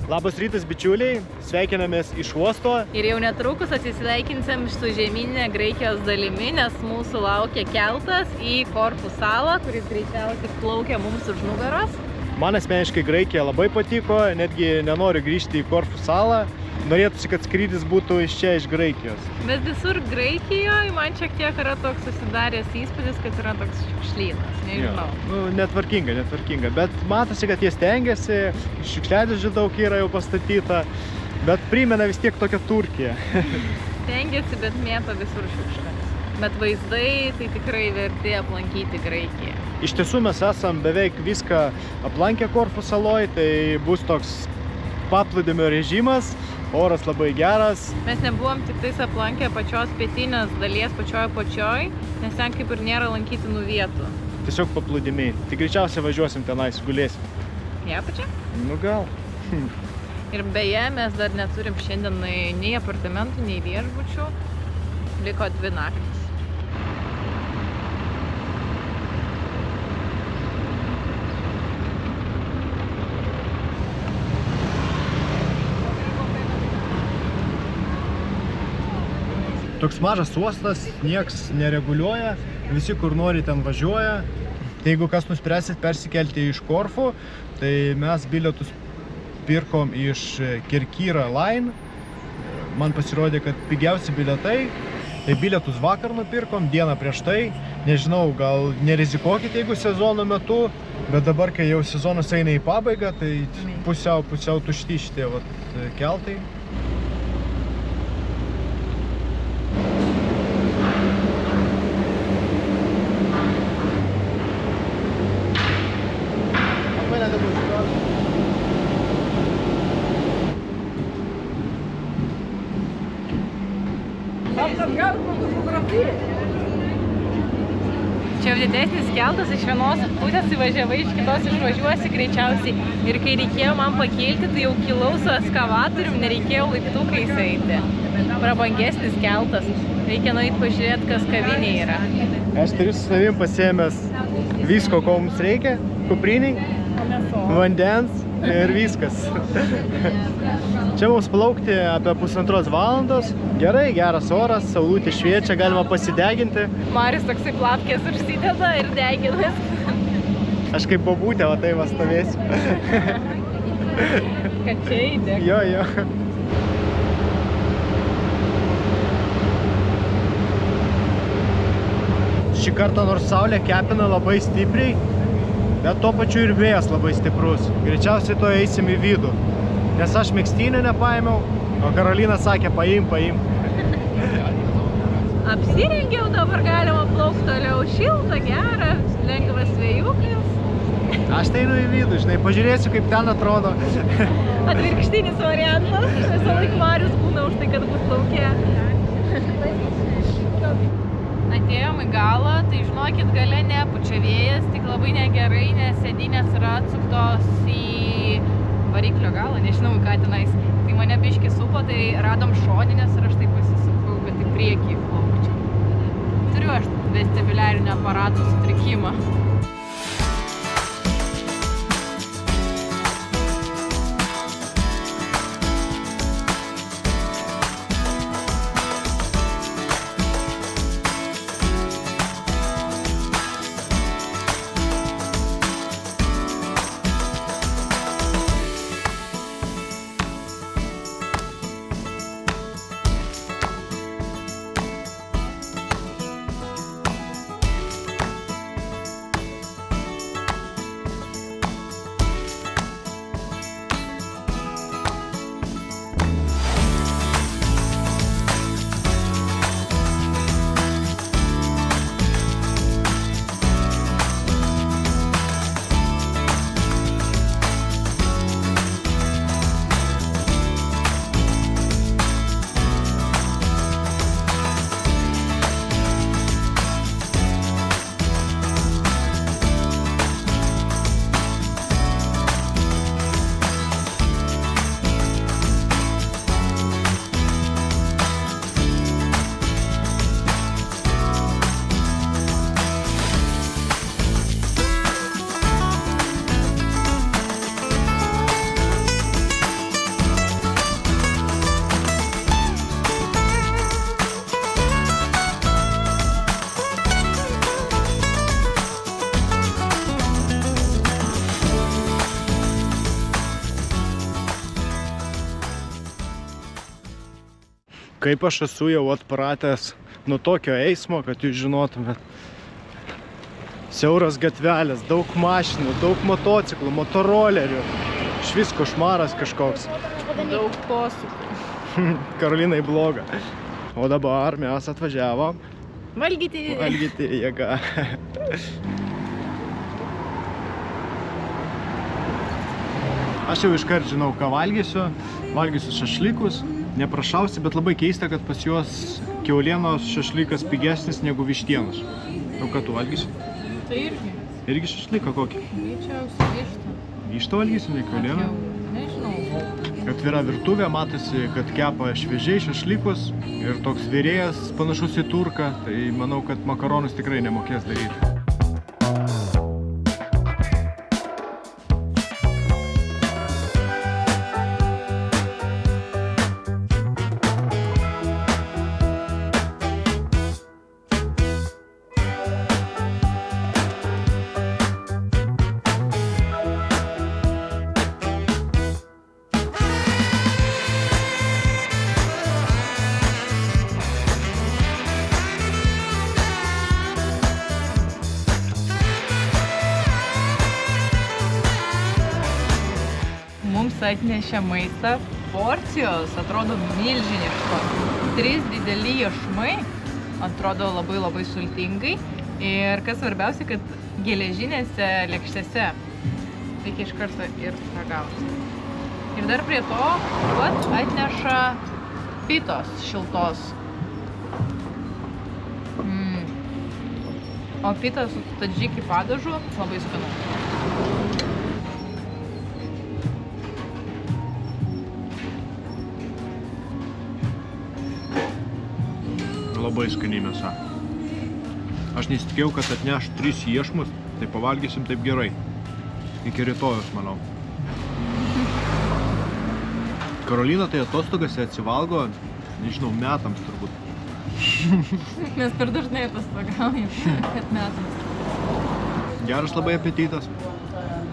Labas rytas, bičiuliai, sveikinamės iš uosto. Ir jau netrukus atsisveikinsim su žemyninė Graikijos dalimi, nes mūsų laukia keltas į Korfų salą, kuris greičiausiai plaukia mums už nugaros. Man asmeniškai Graikija labai patiko, netgi nenoriu grįžti į Korfų salą. Norėtųsi, kad skrydis būtų iš čia, iš Graikijos. Bet visur Graikijoje man šiek tiek yra toks susidaręs įspūdis, kad yra toks šiukšlynas, nežinau. Netvarkinga, bet matosi, kad jie stengiasi, šiukšliadėžių daug yra jau pastatyta, bet primena vis tiek tokią Turkiją. Stengiasi, bet mėto visur šiukšlės. Bet vaizdai tai tikrai verti aplankyti Graikiją. Iš tiesų mes esam beveik viską aplankę Korfų saloj, tai bus toks paplūdimio režimas, oras labai geras. Mes nebuvom tik tais aplankę pačios pietinės dalies pačioj, nes ten kaip ir nėra lankytinų vietų. Tiesiog paplūdimiai. Tai greičiausiai važiuosim tenais, gulėsim. Į apačią? Nu gal. Ir beje, mes dar neturim šiandien nei apartamentų, nei viešbučių. Liko 2 naktys. Toks mažas uostas, nieks nereguliuoja, visi kur nori ten važiuoja. Tai jeigu kas nuspręsit persikelti iš Korfų, tai mes bilietus pirkom iš Kerkyra Line. Man pasirodė, kad pigiausi bilietai. Tai bilietus vakar nupirkom, dieną prieš tai. Nežinau, gal nerizikuokite, jeigu sezono metu, bet dabar, kai jau sezonas eina į pabaigą, tai pusiau tušti šitie keltai. Čia didesnis keltas, iš vienos pusės įvažiavai, iš kitos išvažiuosi greičiausiai. Ir kai reikėjo man pakilti, tai jau kilau su eskavatorium, nereikėjo laiptukais eiti. Prabangesnis keltas. Reikia nueiti pažiūrėti, kas kavinėje yra. Aš turiu su savim pasiėmęs visko, ko mums reikia. Kupriniai, vandens ir viskas. Čia mums plaukti apie 1,5 valandos. Gerai, geras oras, saulutė šviečia, galima pasideginti. Marius toksai plapkės užsideda ir deginas. Aš kaip bobutė, va tai va stovėsiu. Kad čia įdėk. Jo. Šį kartą nors saulė kepina labai stipriai, bet tuo pačiu ir vėjas labai stiprus. Greičiausiai to eisim į vidų. Nes aš megztinio nepaėmiau, o Karolina sakė paim. Apsirengiau, dabar galima plaukti toliau. Šilta, gera, lengvas vėjuklis. Aš tai einu į vidų, žinai, pažiūrėsiu, kaip ten atrodo. Atvirkštinis variantas. Visą laiką Marius būna už tai, kad bus lauke. Atėjom į galą, tai žinokit, gale nepučia vėjas, tik labai negerai, nes sėdynės yra atsuktos į variklio galą, nežinau, ką tenais. Tai mane biškį supo, tai radom šoninės ir aš taip pasisukau, kad į priekį plaukčiau. Turiu aš vestibuliarinio aparato sutrikimą. Kaip aš esu jau atpratęs nuo tokio eismo, kad jūs žinotumėt. Siauras gatvelės, daug mašinų, daug motociklų, motorolerių. Švis košmaras kažkoks. Daug posūkių. Karolinai bloga. O dabar mes atvažiavom. Valgyti. Valgyti jėga. Aš jau iškart žinau, ką valgysiu. Valgysiu šašlykus. Neprašausi, bet labai keista, kad pas juos kiaulienos šašlykas pigesnis negu vištienos. O ką tu valgysi? Tai irgi. Irgi šašlyką kokį? Greičiausiai vištą. Vištą valgysi, ne kiaulieną? Nežinau. Atvira virtuvė, matosi, kad kepa šviežiai šašlykus ir toks virėjas panašus į turką, tai manau, kad makaronus tikrai nemokės daryti. Mums atnešė maistą, porcijos atrodo milžiniškos. 3 dideli iešmai, atrodo labai sultingai. Ir kas svarbiausia, kad geležinėse lėkštėse. Reikia iš karto ir ragauti. Ir dar prie to atneša pitos šiltos. O pitas su tadžiki padažu labai skanu. Labai skaniai mėsa. Aš nesitikėjau, kad atneš 3 iešmus, tai pavalgysim taip gerai. Iki rytojus, manau. Karolina tai atostogose atsivalgo, nežinau, metams turbūt. Mes per dažnai atostogaujam, kad metams. Geras labai apetitas.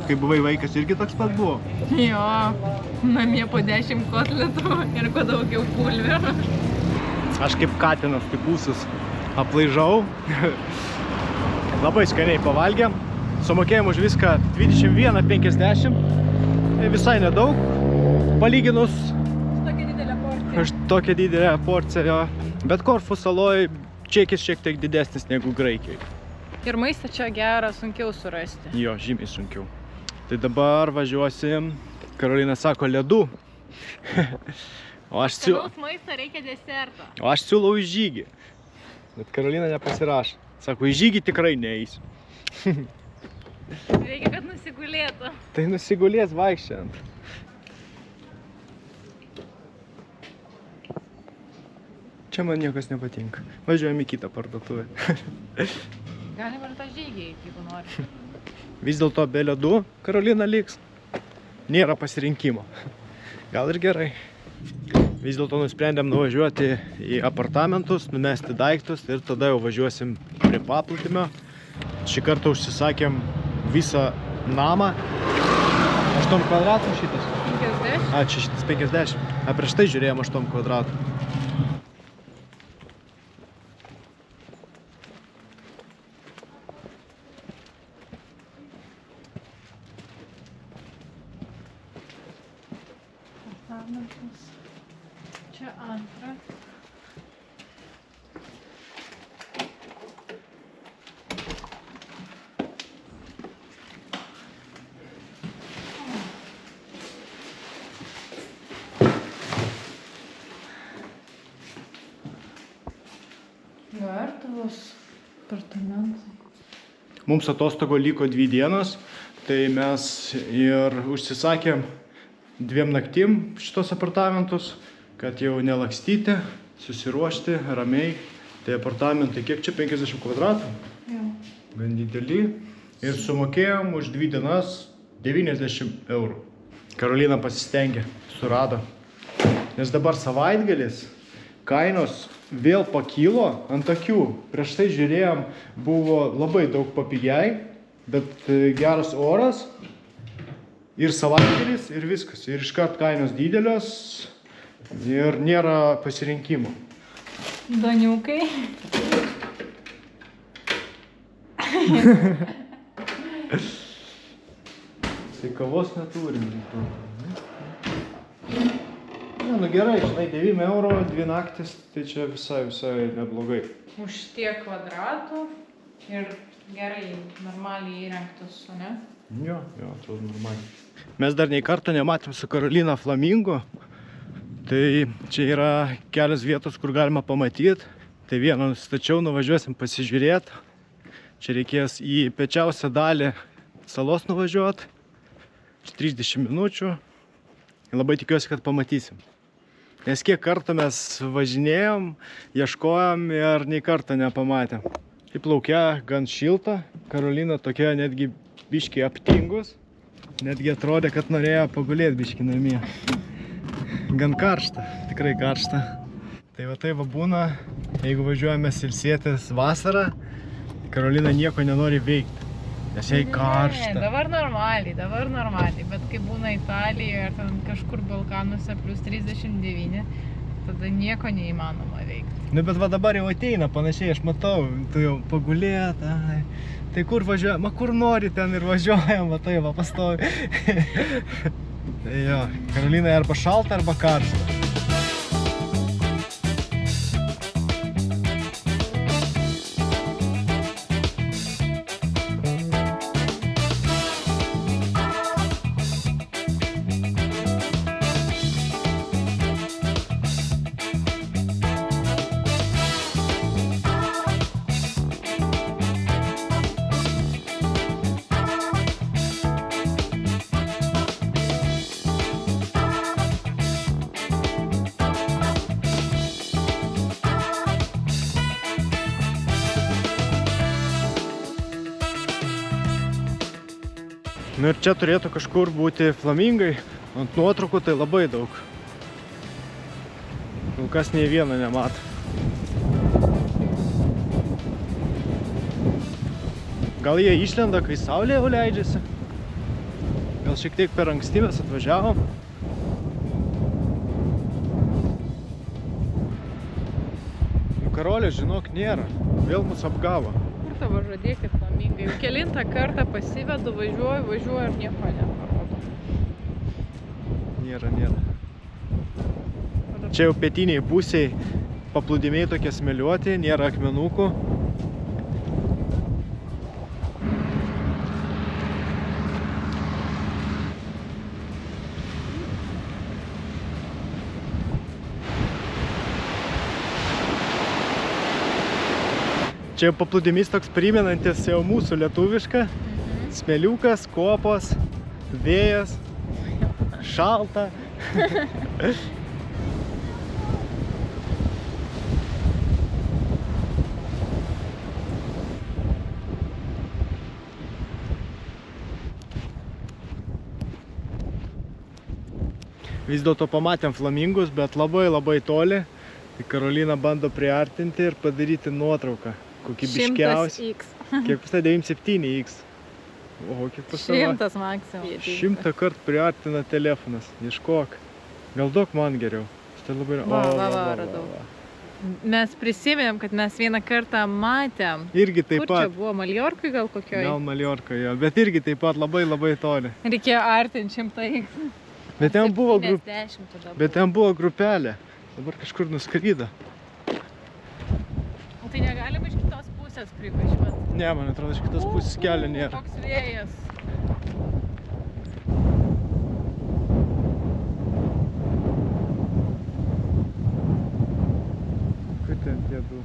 Kai buvai vaikas, irgi toks pat buvo? Jo, namie po 10 kotletų ir kuo daugiau pulverio. Aš kaip katinas tipusis aplaižau. Labai skaniai pavalgėm. Sumokėjom už viską 21,50. Tai visai nedaug. Palyginus Tokia didelė porcija. tokią didelę porciją. Bet Korfų saloj čekis šiek tiek didesnis negu Graikijai. Ir maistą čia gerą sunkiau surasti. Jo, žymiai sunkiau. Tai dabar važiuosim. Karolina sako ledų. O Skanaus maisto reikia deserto. aš siūlau į žygį. Bet Karolina nepasirašo. Sako, į žygį tikrai neeisiu. Reikia, kad nusigulėtų. Tai nusigulės vaikščiant. Čia man niekas nepatinka. Važiuojam į kitą parduotuvę. Galim ir tą žygį, jeigu nori. Vis dėlto be ledų Karolina liks. Nėra pasirinkimo. Gal ir gerai. Vis dėlto nusprendėm nuvažiuoti į apartamentus, numesti daiktus ir tada jau važiuosim prie paplūdimio. Šį kartą užsisakėm visą namą. 8 kvadratų šitas? 50? A, čia šitas 50. A, prieš tai žiūrėjom 8 kvadratų. Čia antras. Vertavos apartamentai. Mums atostogo liko 2 dienos, tai mes ir užsisakėm 2 naktim šitos apartamentus, kad jau nelakstyti, susiruošti ramiai. Tai apartamentai, kiek čia 50 kvadratų? Jau. Gan dideli. Ir sumokėjom už 2 dienas 90 eurų. Karolina pasistengė, surado. Nes dabar savaitgalis, kainos vėl pakilo ant akių. Prieš tai žiūrėjom, buvo labai daug papigiai, bet geras oras ir savaitgalis ir viskas. Ir iškart kainos didelios, Ir nėra pasirinkimo. Doniukai. Tai kavos neturim. Ne, nu gerai, žinai, 9 eurų, 2 naktis, tai čia visai neblogai. Už tiek kvadratų ir gerai, normaliai įrengtus, ne? Jo, atrodo normaliai. Mes dar nei kartą nematėm su Karolina flamingo. Tai čia yra kelios vietos, kur galima pamatyti. Tai vieną nustačiau, nuvažiuosim pasižiūrėti. Čia reikės į piečiausią dalį salos nuvažiuoti. 30 minučių. Labai tikiuosi, kad pamatysim. Nes kiek kartų mes važinėjom, ieškojom ir nei kartą nepamatėm. Taip laukia gan šilta. Karolina tokia netgi biški aptingus. Netgi atrodė, kad norėjo pagulėti biški namie. Gan karšta, tikrai karšta. Tai va būna, jeigu važiuojame ilsėtis vasarą, Karolina nieko nenori veikti. Nes jai karšta. Ne, dabar normaliai, bet kai būna Italijoje ar ten kažkur Balkanuose plus 39, tada nieko neįmanoma veikti. Nu, bet va dabar jau ateina panašiai, aš matau, tu jau pagulėt, tai kur važiuojam, kur nori ten ir važiuojam, matai, va pastovi. Tai jo, Karolinai arba šalta, arba karšta. Nu ir čia turėtų kažkur būti flamingai, ant nuotraukų tai labai daug. Kol kas nei vieno nemato. Gal jie išlenda, kai saulė jau leidžiasi? Gal šiek tiek per anksti mes atvažiavom? Nu, Karolė, žinok, nėra. Vėl mus apgavo. Kur tavo žadėkit flamingai? Jau kelintą kartą pasivedu, važiuoju ir nieko neparodo. Nėra. Čia jau pietiniai pusiai paplūdimiai tokie smėliuoti, nėra akmenukų. Čia jau paplūdimys toks primenantis jau mūsų lietuvišką. Smėliukas, kopos, vėjas, šalta. Vis dėlto pamatėm flamingus, bet labai toli. Tai Karolina bando priartinti ir padaryti nuotrauką. Kokybiškiausia. 100x. Kiek pas tai 97x. Oho, kiek pas tai? 100 maksimum. 100 kart priartina telefonas. Ieškok. Gal duok man geriau. Tai labai... Radau. Mes prisiminėm, kad mes vieną kartą matėm. Irgi taip pat. Kur čia buvo? Maljorkoj gal kokioj? Gal Maljorkoj, jo. Bet irgi taip pat labai toli. Reikėjo artinti 100x. Bet ten buvo grupelė. Dabar kažkur nuskrydo. O tai negalima iš kitos pusės privažiuoti? Ne, man atrodo, iš kitos pusės kelio nėra. Koks vėjas. Kur ten tie du?